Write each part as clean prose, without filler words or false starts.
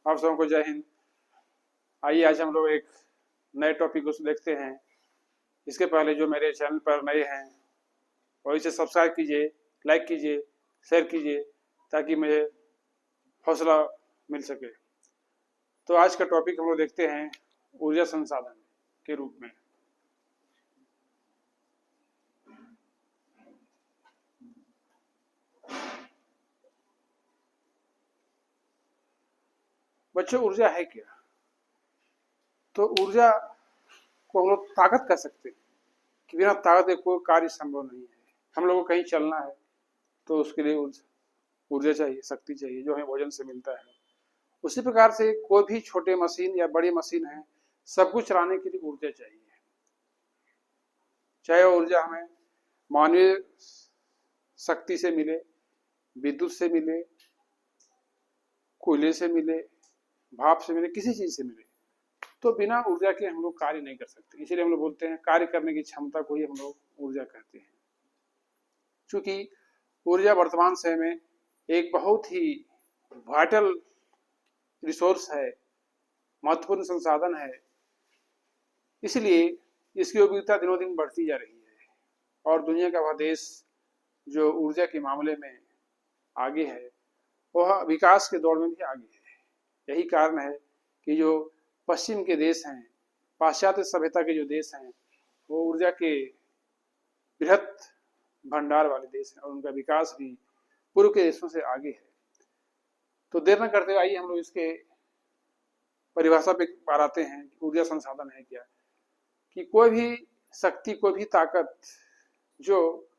आप सबको जय हिंद। आइए आज हम लोग एक नए टॉपिक को देखते हैं। इसके पहले जो मेरे चैनल पर नए हैं वो इसे सब्सक्राइब कीजिए, लाइक कीजिए, शेयर कीजिए ताकि मुझे हौसला मिल सके। तो आज का टॉपिक हम लोग देखते हैं ऊर्जा संसाधन के रूप में। बच्चों, ऊर्जा है क्या? तो ऊर्जा को हम लोग ताकत कह सकते हैं कि बिना ताकत के कोई कार्य संभव नहीं है। हम लोगों को कहीं चलना है तो उसके लिए ऊर्जा चाहिए, शक्ति चाहिए, जो हमें भोजन से मिलता है। उसी प्रकार से कोई भी छोटे मशीन या बड़ी मशीन है, सब कुछ चलाने के लिए ऊर्जा चाहिए। चाहे वो ऊर्जा हमें मानवीय शक्ति से मिले, विद्युत से मिले, कोयले से मिले, भाप से मिले, किसी चीज से मिले, तो बिना ऊर्जा के हम लोग कार्य नहीं कर सकते। इसीलिए हम लोग बोलते हैं कार्य करने की क्षमता को ही हम लोग ऊर्जा कहते हैं। क्योंकि ऊर्जा वर्तमान समय में एक बहुत ही वाइटल रिसोर्स है, महत्वपूर्ण संसाधन है। इसलिए इसकी उपयोगिता दिनों दिन बढ़ती जा रही है और दुनिया का वह देश जो ऊर्जा के मामले में आगे है वह विकास के दौर में भी आगे है। यही कारण है कि जो पश्चिम के देश हैं, पाश्चात्य सभ्यता के जो देश हैं, वो ऊर्जा के बृहत भंडार वाले देश हैं और उनका विकास भी पूर्व के देशों से आगे है। तो देर न करते हुए आइए हम लोग इसके परिभाषा पे पार आते हैं कि ऊर्जा संसाधन है क्या। कि कोई भी शक्ति, कोई भी ताकत जो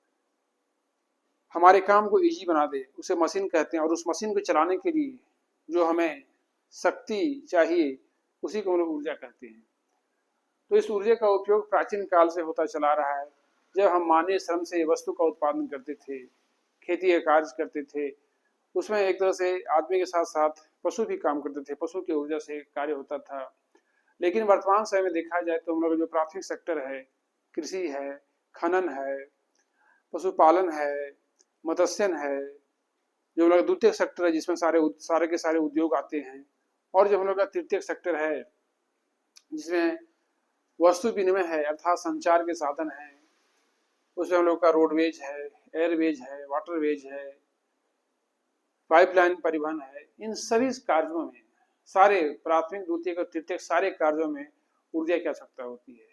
हमारे काम को इजी बना दे उसे मशीन कहते हैं। और उस मशीन को चलाने के लिए जो हमें शक्ति चाहिए उसी को हम लोग ऊर्जा कहते हैं। तो इस ऊर्जा का उपयोग प्राचीन काल से होता चला रहा है। जब हम मानवीय श्रम से वस्तु का उत्पादन करते थे, खेती का कार्य करते थे, उसमें एक तरह से आदमी के साथ साथ पशु भी काम करते थे, पशु की ऊर्जा से कार्य होता था। लेकिन वर्तमान समय में देखा जाए तो हम लोग जो प्राथमिक सेक्टर है, कृषि है, खनन है, पशुपालन है, मत्स्यन है, जो हम लोग द्वितीय सेक्टर है जिसमें सारे के सारे उद्योग आते हैं, और जो हम लोग का तृतीय सेक्टर है जिसमें वस्तु विनिमय है अर्थात संचार के साधन है, उसमें हम लोग का रोडवेज है, एयरवेज है, वाटरवेज है, पाइपलाइन परिवहन है। इन सभी कार्यों में, सारे प्राथमिक, द्वितीय और तृतीय सारे कार्यों में ऊर्जा की आवश्यकता होती है।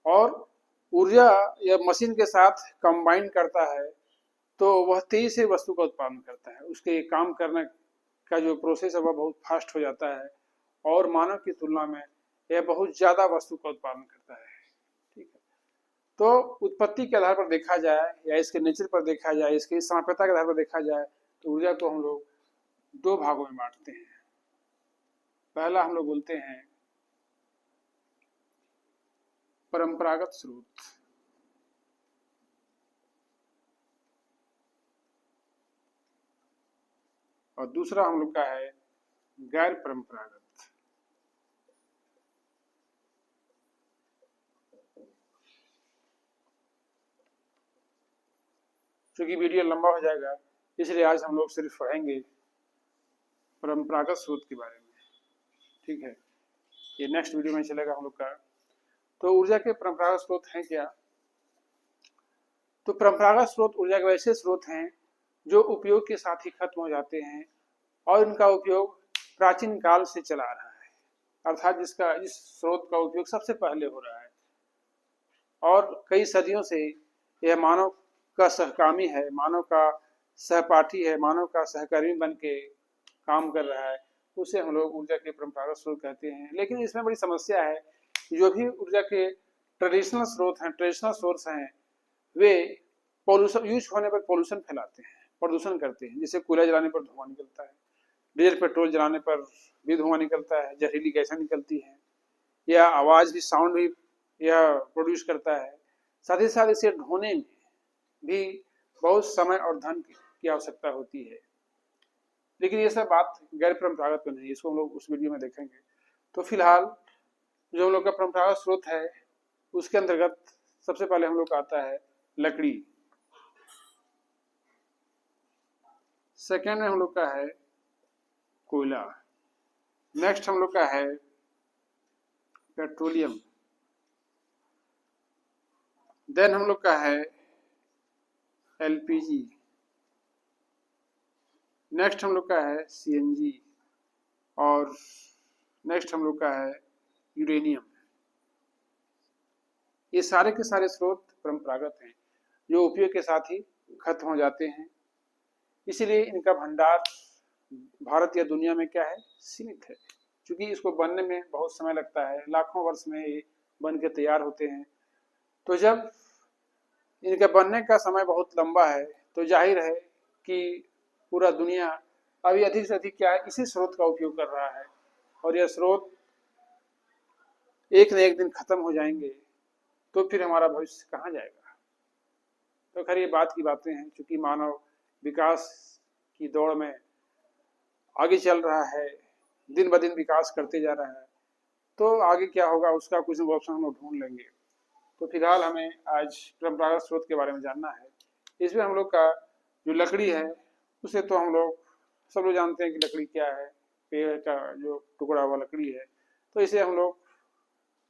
और ऊर्जा या मशीन के साथ कंबाइन करता है तो वह तेजी से वस्तु का उत्पादन करता है। उसके काम करने का जो प्रोसेस है वह बहुत फास्ट हो जाता है और मानव की तुलना में यह बहुत ज्यादा वस्तु का उत्पादन करता है। ठीक है। तो उत्पत्ति के आधार पर देखा जाए या इसके नेचर पर देखा जाए, इसकी साम्यता के आधार पर देखा जाए तो ऊर्जा को हम लोग दो भागों में बांटते हैं। पहला हम लोग बोलते हैं परंपरागत स्रोत, और दूसरा हम लोग का है गैर परंपरागत। क्योंकि वीडियो लंबा हो जाएगा इसलिए आज हम लोग सिर्फ पढ़ेंगे परंपरागत स्रोत के बारे में। ठीक है, ये नेक्स्ट वीडियो में चलेगा हम लोग का। तो ऊर्जा के परंपरागत स्रोत हैं क्या? तो परंपरागत स्रोत ऊर्जा के वैसे स्रोत हैं जो उपयोग के साथ ही खत्म हो जाते हैं और इनका उपयोग प्राचीन काल से चला आ रहा है, अर्थात जिस स्रोत का उपयोग सबसे पहले हो रहा है और कई सदियों से यह मानव का सहकामी है, मानव का सहपाठी है, मानव का सहकर्मी बन के काम कर रहा है, उसे हम लोग ऊर्जा के परंपरागत स्रोत कहते हैं। लेकिन इसमें बड़ी समस्या है, जो भी ऊर्जा के ट्रेडिशनल स्रोत हैं, ट्रेडिशनल सोर्स हैं, वे पॉल्यूशन यूज होने पर पॉल्यूशन फैलाते हैं, प्रदूषण करते हैं। जैसे कोयला जलाने पर धुआं निकलता है, डीजल पेट्रोल जलाने पर भी धुआं निकलता है, जहरीली गैसें निकलती हैं, या आवाज भी, साउंड भी यह प्रोड्यूस करता है। साथ ही साथ इसे ढोने में भी बहुत समय और धन की आवश्यकता होती है। लेकिन ये सब बात गैर परंपरागत में नहीं, इसको हम लोग उस वीडियो में देखेंगे। तो फिलहाल जो हम लोग का परंपरागत स्रोत है उसके अंतर्गत सबसे पहले हम लोग का आता है लकड़ी, सेकेंड में हम लोग का है कोयला, नेक्स्ट हम लोग का है पेट्रोलियम, देन हम लोग का है एलपीजी, नेक्स्ट हम लोग का है सीएनजी, और नेक्स्ट हम लोग का है यूरेनियम। ये सारे के सारे स्रोत परंपरागत हैं जो उपयोग के साथ ही खत्म हो जाते हैं, इसलिए इनका भंडार भारत या दुनिया में क्या है, सीमित है। क्योंकि इसको बनने में बहुत समय लगता है, लाखों वर्ष में ये बन के तैयार होते हैं। तो जब इनके बनने का समय बहुत लंबा है तो जाहिर है कि पूरा दुनिया अभी अधिक से अधिक क्या है, इसी स्रोत का उपयोग कर रहा है, और यह स्रोत एक न एक दिन खत्म हो जाएंगे तो फिर हमारा भविष्य कहाँ जाएगा। तो खैर ये बात की बातें हैं, क्योंकि मानव विकास की दौड़ में आगे चल रहा है, दिन ब दिन विकास करते जा रहा है, तो आगे क्या होगा उसका कुछ ऑप्शन हम लोग ढूंढ लेंगे। तो फिलहाल हमें आज परंपरागत स्रोत के बारे में जानना है। इसमें हम लोग का जो लकड़ी है उसे तो हम लोग सब लोग जानते हैं कि लकड़ी क्या है, पेड़ का जो टुकड़ा हुआ लकड़ी है, तो इसे हम लोग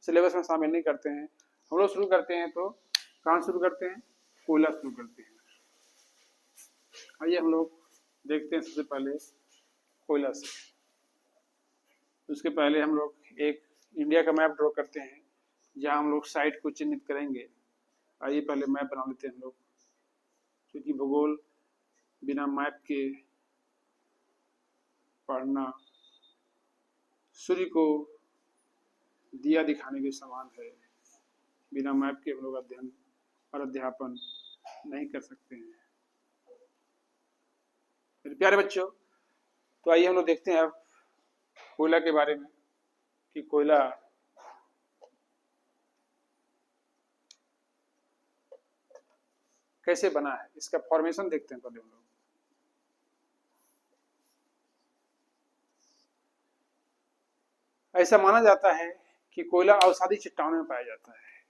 सिलेबस में शामिल नहीं करते हैं। हम लोग शुरू करते हैं तो कहाँ शुरू करते हैं, कोयला शुरू करते हैं। आइए हम लोग देखते हैं सबसे पहले कोयला से। उसके पहले हम लोग एक इंडिया का मैप ड्रॉ करते हैं जहाँ हम लोग साइट को चिन्हित करेंगे। आइए पहले मैप बना लेते हैं हम लोग, क्योंकि भूगोल बिना मैप के पढ़ना सूर्य को दिया दिखाने के समान है। बिना मैप के हम लोग अध्ययन और अध्यापन नहीं कर सकते हैं। मेरे प्यारे बच्चों, तो आइए हम लोग देखते हैं अब कोयला के बारे में कि कोयला कैसे बना है, इसका फॉर्मेशन देखते हैं पहले हम लोग। ऐसा माना जाता है कि कोयला अवसादी चट्टानों में पाया जाता है,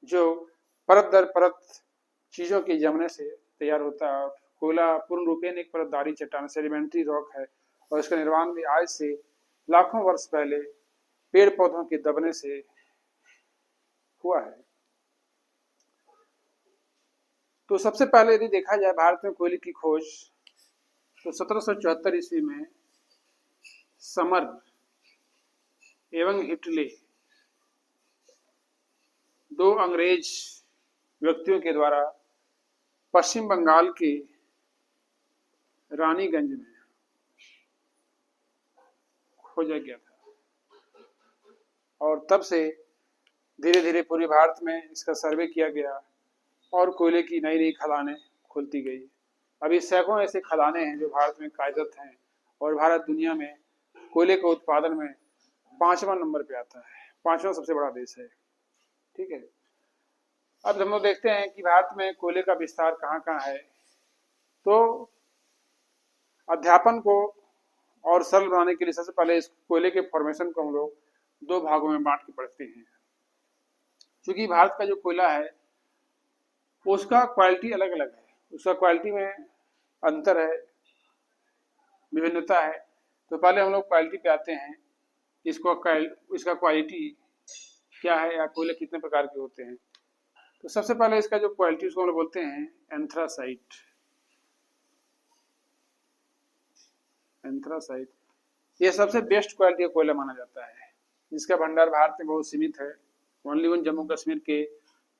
जो परत दर परत चीजों के जमने से तैयार होता है। कोयला पूर्ण रूपेण एक परतदारी चट्टान सेडिमेंट्री रॉक है, और इसका निर्माण भी आज से लाखों वर्ष पहले पेड़ पौधों के दबने से हुआ है। तो सबसे पहले यदि देखा जाए भारत में कोयले की खोज, तो 1774 ईस्वी में समर एवं हिटले, दो अंग्रेज व्यक्तियों के द्वारा पश्चिम बंगाल के रानीगंज में खोजा गया था, और तब से धीरे धीरे पूरे भारत में इसका सर्वे किया गया और कोयले की नई नई खदानें खुलती गई। अभी सैकड़ों ऐसे खदानें हैं जो भारत में कार्यरत हैं, और भारत दुनिया में कोयले के उत्पादन में 5वां नंबर पे आता है, 5वां सबसे बड़ा देश है। ठीक है, अब हम लोग देखते हैं कि भारत में कोयले का विस्तार कहाँ कहाँ है। तो अध्यापन को और सरल बनाने के लिए सबसे पहले इस कोयले के फॉर्मेशन को हम लोग दो भागों में बांट के पढ़ते हैं। क्योंकि भारत का जो कोयला है उसका क्वालिटी अलग अलग है, उसका क्वालिटी में अंतर है, विभिन्नता है। तो पहले हम लोग क्वालिटी पे आते हैं, इसका क्वालिटी क्या है या कोयले कितने प्रकार के होते हैं। तो सबसे पहले इसका जो क्वालिटी उसको हम लोग बोलते हैं एंथ्रासाइट। एंथ्रासाइट ये सबसे बेस्ट क्वालिटी का कोयला माना जाता है, जिसका भंडार भारत में बहुत सीमित है। ओनली वन जम्मू कश्मीर के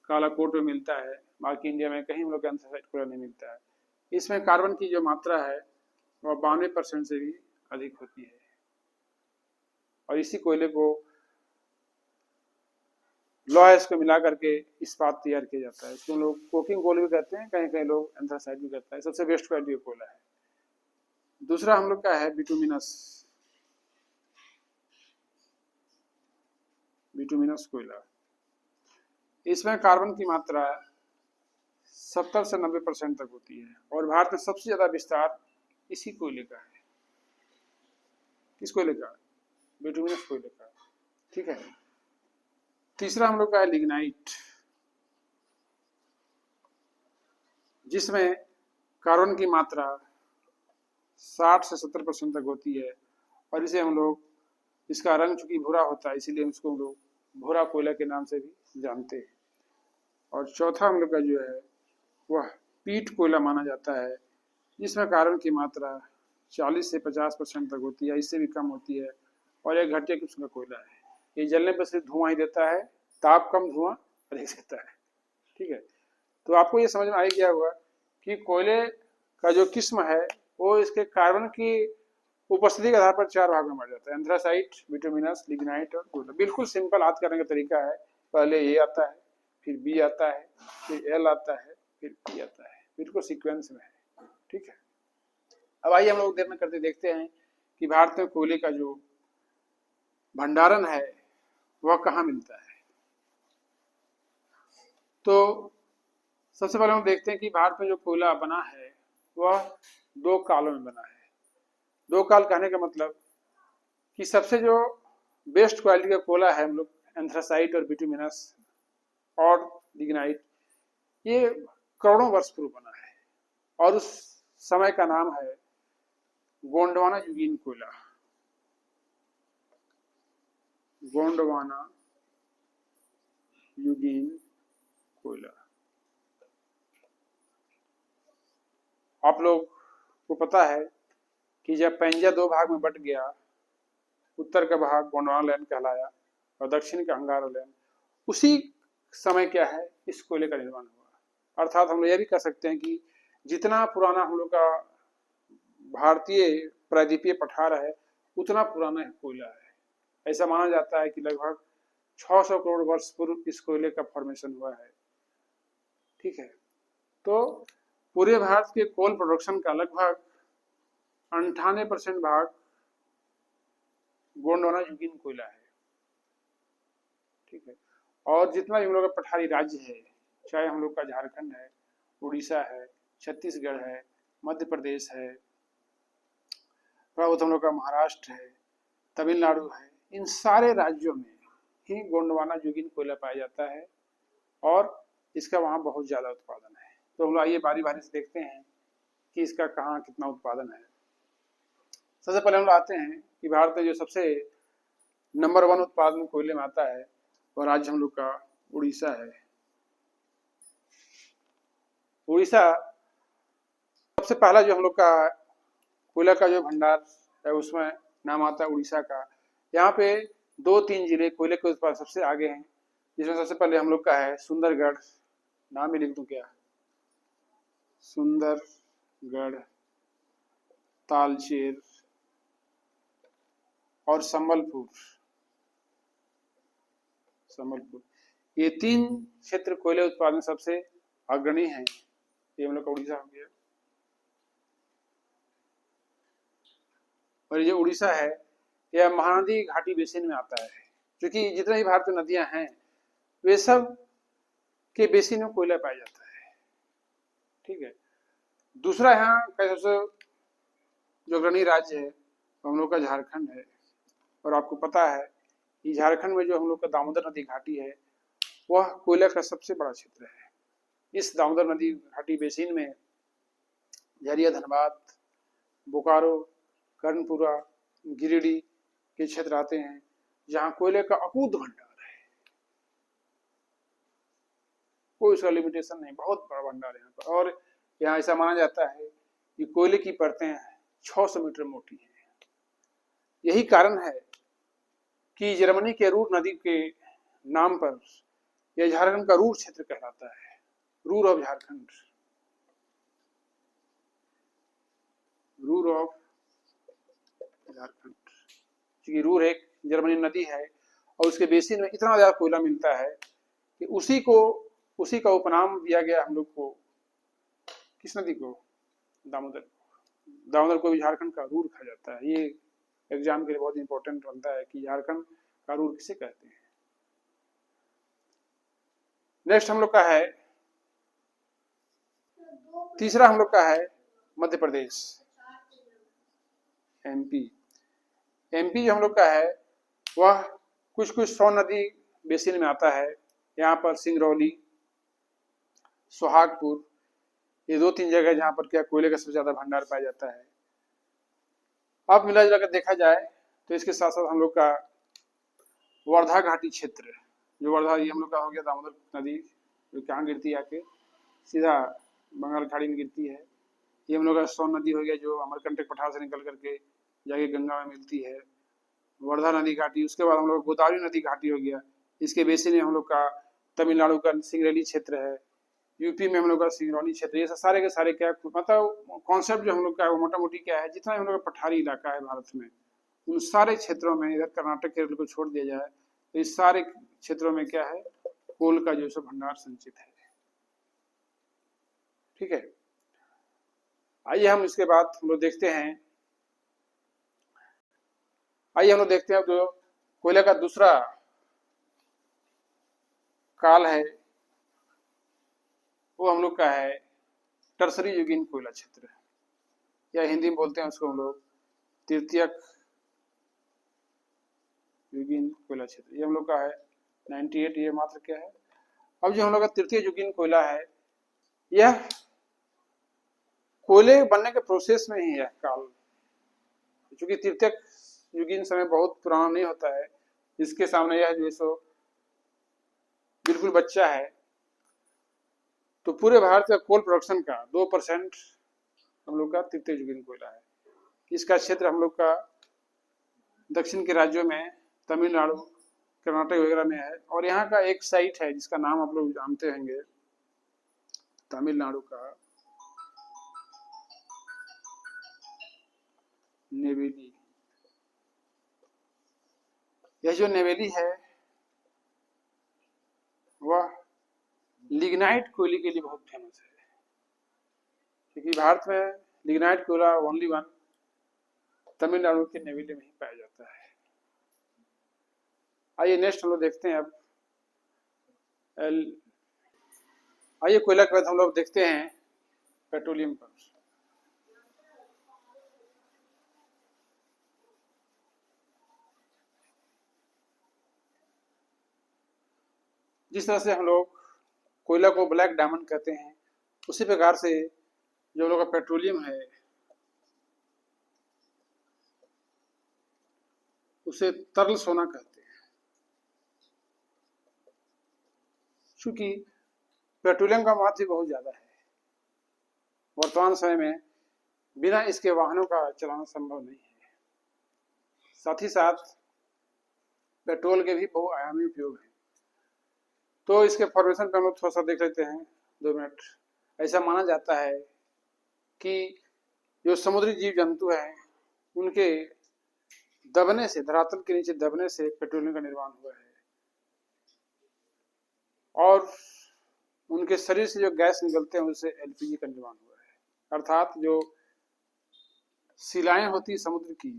कालाकोट में मिलता है, बाकी इंडिया में कहीं हम लोग एंथ्रासाइट कोयला नहीं मिलता है। इसमें कार्बन की जो मात्रा है वह 92% से भी अधिक होती है, और इसी कोयले को लॉयस को मिला करके इस्पात तैयार किया जाता है। इसको लोग कोकिंग कोल भी कहते हैं, कहीं कहीं लोग एंथ्रासाइट भी कहता है। सबसे बेस्ट क्वालिटी का कोयला है। दूसरा हम लोग का है बिटुमिनस। बिटुमिनस कोयला, इसमें कार्बन की मात्रा 70 से 90% तक होती है, और भारत में सबसे ज्यादा विस्तार इसी कोयले का है। किस कोयले का? बिटुमिनस कोयले का। ठीक है, तीसरा हम लोग का है लिग्नाइट, जिसमें कार्बन की मात्रा 60 से 70% तक होती है, और इसे हम लोग, इसका रंग चूंकि भूरा होता है इसीलिए इसको हम लोग भूरा कोयला के नाम से भी जानते हैं। और चौथा हम लोग का जो है वह पीट कोयला माना जाता है, जिसमें कार्बन की मात्रा 40 से 50% तक होती है, इससे भी कम होती है, और एक घटिया किस्म का कोयला है। ये जलने पर सिर्फ धुआं ही देता है, ताप कम, धुआं अधिक देता है। ठीक है, तो आपको ये समझ में आ गया होगा कि कोयले का जो किस्म है वो इसके कार्बन की उपस्थिति के आधार पर 4 भाग में बांटा जाता है, एंथ्रासाइट, बिटुमिनस, लिग्नाइट और कोयला। बिल्कुल सिंपल याद करने का तरीका है, पहले ए आता है, फिर बी आता है, फिर एल आता है, फिर पी आता है, बिल्कुल सीक्वेंस में है। ठीक है, अब आइए हम लोग देखते हैं कि भारत में कोयले का जो भंडारण है वह कहाँ मिलता है। तो सबसे पहले हम देखते हैं कि भारत में जो कोयला बना है वह 2 कालों में बना है। 2 काल कहने का मतलब कि सबसे जो बेस्ट क्वालिटी का कोयला है हम लोग एंथ्रासाइट और बिटुमिनस और लिग्नाइट, ये करोड़ों वर्ष पूर्व बना है, और उस समय का नाम है गोंडवाना युगीन कोयला। गोंडवाना युगीन कोयला। आप लोग को पता है कि जब पैंजा 2 भाग में बट गया, उत्तर का भाग गोंडवाना लैंड कहलाया और दक्षिण का अंगारा लैंड, उसी समय क्या है इस कोयले का निर्माण हुआ। अर्थात हम लोग यह भी कह सकते हैं कि जितना पुराना हम लोग का भारतीय प्रायद्वीपीय पठार है उतना पुराना कोयला है। ऐसा माना जाता है कि लगभग 600 करोड़ वर्ष पूर्व इस कोयले का फॉर्मेशन हुआ है। ठीक है, तो पूरे भारत के कोल प्रोडक्शन का लगभग 98% भाग गोंडवाना युगीन कोयला है। ठीक है, और जितना भी हम लोग का पठारी राज्य है, चाहे हम लोग का झारखंड है, उड़ीसा है, छत्तीसगढ़ है, मध्य प्रदेश है, हम लोग का महाराष्ट्र है, तमिलनाडु है, इन सारे राज्यों में ही गोंडवाना युगीन कोयला पाया जाता है और इसका वहाँ बहुत ज्यादा उत्पादन है। तो हम लोग आइए बारी बारी से देखते हैं कि इसका कहाँ कितना उत्पादन है। सबसे पहले हम लोग आते हैं कि भारत में जो सबसे नंबर 1 उत्पादन कोयले में आता है वह राज्य हम लोग का उड़ीसा है। उड़ीसा सबसे पहला जो हम लोग का कोयला का जो भंडार है उसमें नाम आता है उड़ीसा का। यहाँ पे 2-3 जिले कोयले के उत्पादन सबसे आगे हैं, जिसमें सबसे पहले हम लोग का है सुंदरगढ़, नाम ही लिख दूं क्या, सुंदरगढ़, तालचेर और संबलपुर। ये 3 क्षेत्र कोयले उत्पादन सबसे अग्रणी हैं। ये हम लोग का उड़ीसा हो गया। और ये जो उड़ीसा है यह महानदी घाटी बेसिन में आता है, क्योंकि जितने भी भारत में नदियां हैं वे सब के बेसिन में कोयला पाया जाता है। ठीक है, दूसरा यहाँ का सबसे जो अग्रणी राज्य है हम लोग का झारखंड है। और आपको पता है कि झारखंड में जो हम लोग का दामोदर नदी घाटी है वह कोयला का सबसे बड़ा क्षेत्र है। इस दामोदर नदी घाटी बेसिन में झरिया, धनबाद, बोकारो, कर्णपुरा, गिरिडीह के क्षेत्र आते हैं, जहां कोयले का अकूत भंडार है, कोई उसका लिमिटेशन नहीं, बहुत बड़ा भंडार है यहाँ पर। और यहाँ ऐसा माना जाता है कि कोयले की परतें 600 मीटर मोटी हैं। यही कारण है कि जर्मनी के रूर नदी के नाम पर यह झारखंड का रूर क्षेत्र कहलाता है, Ruhr of Jharkhand, Ruhr of Jharkhand, क्योंकि रूर एक जर्मनी नदी है और उसके बेसिन में इतना ज्यादा कोयला मिलता है कि उसी का उपनाम दिया गया हम लोग को, किस नदी को, दामोदर को भी झारखंड का रूर कहा जाता है। ये एग्जाम के लिए बहुत इंपॉर्टेंट बनता है कि झारखंड का रूर किसे कहते हैं। नेक्स्ट हम लोग का है, तीसरा हम लोग का है मध्य प्रदेश, एमपी। एमपी जो हम लोग का है वह कुछ 100 नदी बेसिन में आता है। यहाँ पर सिंगरौली, सोहागपुर, ये 2-3 जगह जहाँ पर क्या कोयले का सबसे ज्यादा भंडार पाया जाता है। अब मिला जुला कर देखा जाए तो इसके साथ साथ हम लोग का वर्धा घाटी क्षेत्र, जो वर्धा ये हम लोग का हो गया दामोदर नदी जो कहाँ गिरती है आके सीधा बंगाल खाड़ी में गिरती है। ये हम लोग का सोन नदी हो गया जो अमरकंटक पठार से निकल करके जाके गंगा में मिलती है। वर्धा नदी घाटी, उसके बाद हम लोग गोदावरी नदी घाटी हो गया। इसके बेसिन में हम लोग का तमिलनाडु का सिंगरैली क्षेत्र है, यूपी में हम लोग का सिंगरौली क्षेत्र। ये सारे के सारे क्या मतलब कॉन्सेप्ट जो हम लोग का मोटा मोटी क्या है, जितना हम लोग का पठारी इलाका है भारत में उन सारे क्षेत्रों में, इधर कर्नाटक केरल को छोड़ दिया जाए तो इस सारे क्षेत्रों में क्या है, कोल का जो सब भंडार संचित है। ठीक है, आइए हम इसके बाद हम लोग देखते हैं, आइए हम लोग देखते हैं जो कोयले का दूसरा काल है वो हम लोग का है टर्सरी युगीन कोयला क्षेत्र, या हिंदी में बोलते हैं उसको हम लोग तृतीयक युगीन कोयला क्षेत्र। ये हम लोग का है 98, ये मात्र क्या है। अब जो हम लोग का तृतीय युगीन कोयला है, यह कोयले बनने के प्रोसेस में ही है काल, क्योंकि तृतीयक युगीन समय बहुत पुराना नहीं होता है। इसके सामने यह जो सो बिल्कुल बच्चा है। तो पूरे भारत का कोल प्रोडक्शन का 2% हम लोग का तृतीय युगीन कोयला है। इसका क्षेत्र हम लोग का दक्षिण के राज्यों में तमिलनाडु, कर्नाटक वगैरह में है। और यहाँ का एक साइट है जिसका नाम आप लोग जानते होंगे, तमिलनाडु का नेवेली। यह जो नेवेली है वह लिग्नाइट कोयले के लिए बहुत फेमस है, क्योंकि भारत में लिग्नाइट कोयला ओनली वन तमिलनाडु के नेवेली में ही पाया जाता है। आइए नेक्स्ट हम लोग देखते हैं। अब आइए कोयला के बाद हम लोग देखते हैं पेट्रोलियम पर। जिस तरह से हम लोग कोयला को ब्लैक डायमंड कहते हैं, उसी प्रकार से जो लोग का पेट्रोलियम है उसे तरल सोना कहते हैं, क्योंकि पेट्रोलियम का महत्व बहुत ज्यादा है। वर्तमान समय में बिना इसके वाहनों का चलाना संभव नहीं है। साथ ही साथ पेट्रोल के भी बहुआयामी उपयोग है। तो इसके फॉर्मेशन पे हम लोग थोड़ा सा देख लेते हैं 2 मिनट। ऐसा माना जाता है कि जो समुद्री जीव जंतु हैं उनके दबने से, धरातल के नीचे दबने से पेट्रोलियम का निर्माण हुआ है। और उनके शरीर से जो गैस निकलते हैं उससे एलपीजी का निर्माण हुआ है। अर्थात जो शिलाएं होती समुद्र की,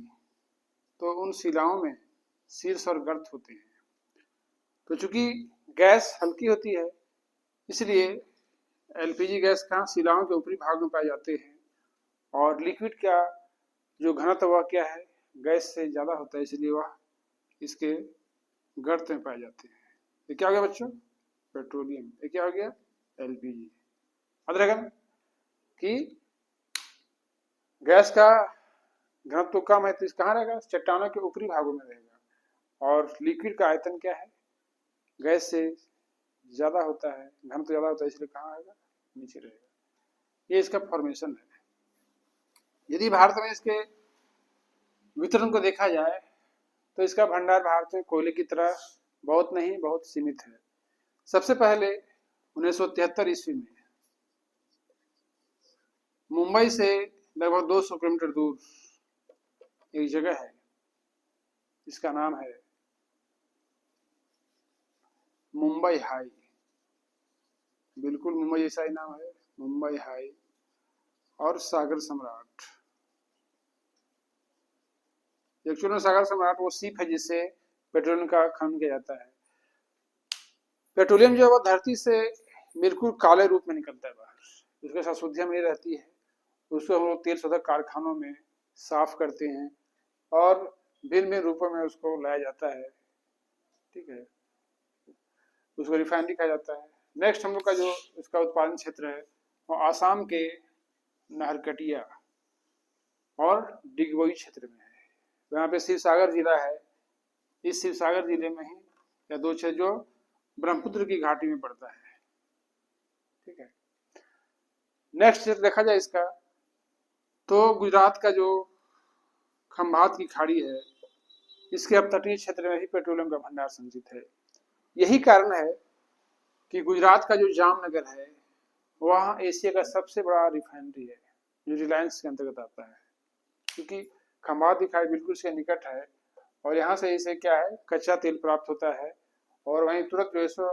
तो उन शिलाओं में शीर्ष और गर्त होते हैं। तो चूंकि गैस हल्की होती है, इसलिए एलपीजी गैस कहाँ शिलाओं के ऊपरी भाग में पाए जाते हैं। और लिक्विड का जो घनत्व वह क्या है, गैस से ज्यादा होता है, इसलिए वह इसके गर्त में पाए जाते हैं। ये क्या हो गया बच्चों, पेट्रोलियम। ये क्या हो गया, एलपीजी। याद रखें कि गैस का घनत्व कम है तो कहाँ रहेगा, चट्टानों के ऊपरी भागों में रहेगा। और लिक्विड का आयतन क्या है, गैस से ज्यादा होता है, घनत्व ज्यादा होता है, इसलिए कहाँ आएगा, नीचे रहेगा। ये इसका फॉर्मेशन है। यदि भारत में इसके वितरण को देखा जाए तो इसका भंडार भारत में कोयले की तरह बहुत नहीं, बहुत सीमित है। सबसे पहले 1973 ईस्वी में मुंबई से लगभग 200 किलोमीटर दूर एक जगह है, इसका नाम है मुंबई हाई। बिल्कुल मुंबई जैसा ही नाम है, मुंबई हाई। और सागर सम्राट, एक्चुअली में सागर सम्राट वो सीप है जिससे पेट्रोलियम का खनन किया जाता है। पेट्रोलियम जो है धरती से बिल्कुल काले रूप में निकलता है बाहर, उसके साथ शुद्धियां मिली रहती है। उसको हम लोग तेल शोधक कारखानों में साफ करते हैं और भिन्न भिन्न रूपों में उसको लाया जाता है। ठीक है, उसको रिफाइनरी कहा जाता है। नेक्स्ट हम लोग का जो इसका उत्पादन क्षेत्र है वो आसाम के नाहरकटिया और डिगबोई क्षेत्र में है। यहाँ पे शिवसागर जिला है, इस शिवसागर जिले में ही या दो क्षेत्र जो ब्रह्मपुत्र की घाटी में पड़ता है। ठीक है, नेक्स्ट क्षेत्र देखा जाए इसका, तो गुजरात का जो खंभात की खाड़ी है, इसके अब तटीय क्षेत्र में ही पेट्रोलियम का भंडार संचित है। यही कारण है कि गुजरात का जो जामनगर है वहाँ एशिया का सबसे बड़ा रिफाइनरी है, जो रिलायंस के अंतर्गत आता है, क्योंकि खंभात की खाड़ी बिल्कुल इसके निकट है और यहाँ से इसे क्या है, कच्चा तेल प्राप्त होता है और वहीं तुरंत जो है सो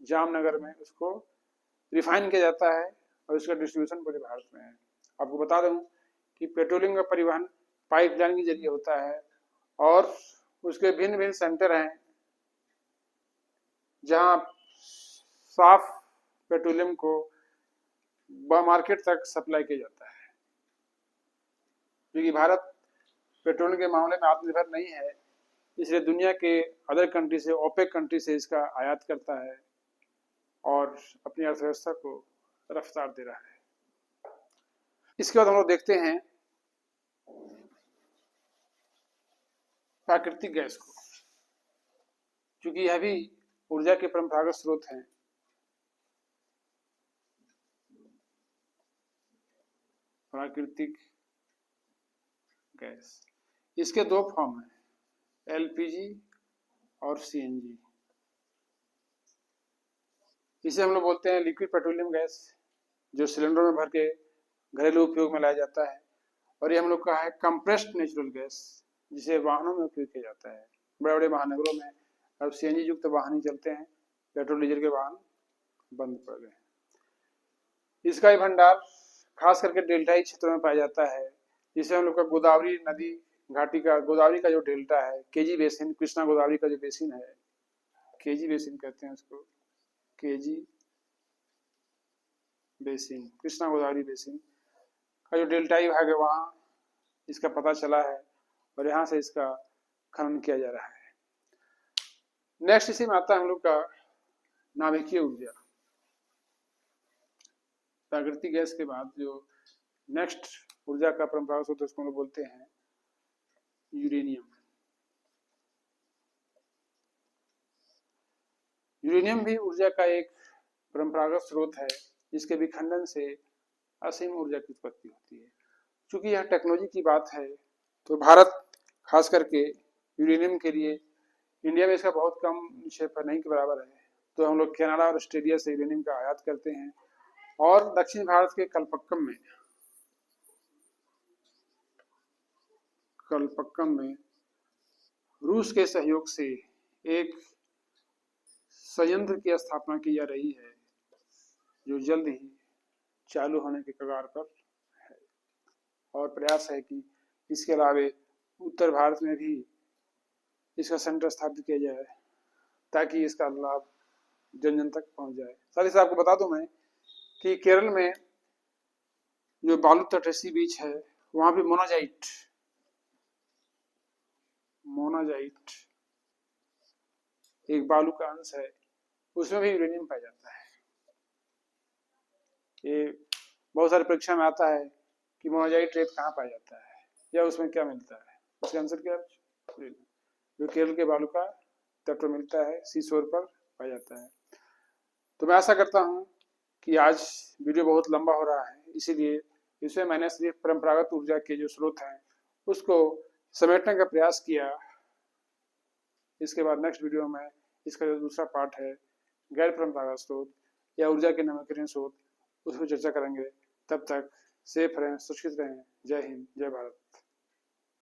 जामनगर में उसको रिफाइन किया जाता है और उसका डिस्ट्रीब्यूशन पूरे भारत में है। आपको बता दूं कि पेट्रोलियम का परिवहन पाइपलाइन के जरिए होता है और उसके भिन्न भिन्न सेंटर हैं जहां साफ पेट्रोलियम को मार्केट तक सप्लाई किया जाता है। क्योंकि भारत पेट्रोलियम के मामले में आत्मनिर्भर नहीं है, इसलिए दुनिया के अदर कंट्री से, ओपेक कंट्री से इसका आयात करता है और अपनी अर्थव्यवस्था को रफ्तार दे रहा है। इसके बाद हम लोग देखते हैं प्राकृतिक गैस को, क्योंकि यह भी ऊर्जा के परंपरागत स्रोत हैं। प्राकृतिक गैस, इसके दो फॉर्म हैं, एलपीजी और सीएनजी। इसे हम लोग बोलते हैं लिक्विड पेट्रोलियम गैस, जो सिलेंडर में भर के घरेलू उपयोग में लाया जाता है, और ये हम लोग का है कंप्रेस्ड नेचुरल गैस, जिसे वाहनों में उपयोग किया जाता है। बड़े बड़े महानगरों में अब सीएनजी युक्त वाहन ही चलते हैं, पेट्रोल डीजल के वाहन बंद पड़ गए। इसका भंडार खास करके डेल्टाई क्षेत्रों में पाया जाता है, जिसे हम लोग का गोदावरी नदी घाटी का, गोदावरी का जो डेल्टा है, केजी बेसिन, कृष्णा गोदावरी का जो बेसिन है, केजी बेसिन कहते हैं उसको, KG basin, Krishna Godavari basin का जो डेल्टाई भाग है वहाँ इसका पता चला है और यहाँ से इसका खनन किया जा रहा है। नेक्स्ट इसी में आता है हम लोग का नाभिकीय ऊर्जा। प्राकृतिक गैस के बाद जो नेक्स्ट ऊर्जा का परंपरागत स्रोत उसको हम लोग बोलते हैं यूरेनियम। यूरेनियम भी ऊर्जा का एक परंपरागत स्रोत है, जिसके विखंडन से असीम ऊर्जा की उत्पत्ति होती है। चूंकि यह टेक्नोलॉजी की बात है, तो भारत खास करके यूरेनियम के लिए, इंडिया में इसका बहुत कम निक्षेप है, नहीं के बराबर है, तो हम लोग कनाडा और ऑस्ट्रेलिया से यूरेनियम का आयात करते हैं। और दक्षिण भारत के कलपक्कम में रूस के सहयोग से एक संयंत्र की स्थापना की जा रही है, जो जल्द ही चालू होने के कगार पर है, और प्रयास है कि इसके अलावे उत्तर भारत में भी इसका सेंटर स्थापित किया जाए ताकि इसका लाभ जन जन तक पहुंच जाए। साथ ही साथ आपको बता दूं मैं कि केरल में जो बालू तटस्थ बीच है, वहां पे मोनाजाइट एक बालू का अंश है, उसमें भी यूरेनियम पाया जाता है। ये बहुत सारी परीक्षा में आता है कि मोनाजाइट रेत कहाँ पाया जाता है या उसमें क्या मिलता है, उसका आंसर क्या है, जो केरल के बालू का तट पर मिलता है, सी शोर पर पाया जाता है। तो मैं आशा करता हूँ कि आज वीडियो बहुत लंबा हो रहा है, इसीलिए इसमें मैंने सिर्फ परंपरागत ऊर्जा के जो स्रोत हैं उसको समेटने का प्रयास किया। इसके बाद नेक्स्ट वीडियो में इसका जो दूसरा पार्ट है, गैर परंपरागत स्रोत या ऊर्जा के नवीकरणीय स्रोत, उस पर चर्चा करेंगे। तब तक सेफ रहें, सुरक्षित रहें। जय हिंद, जय भारत।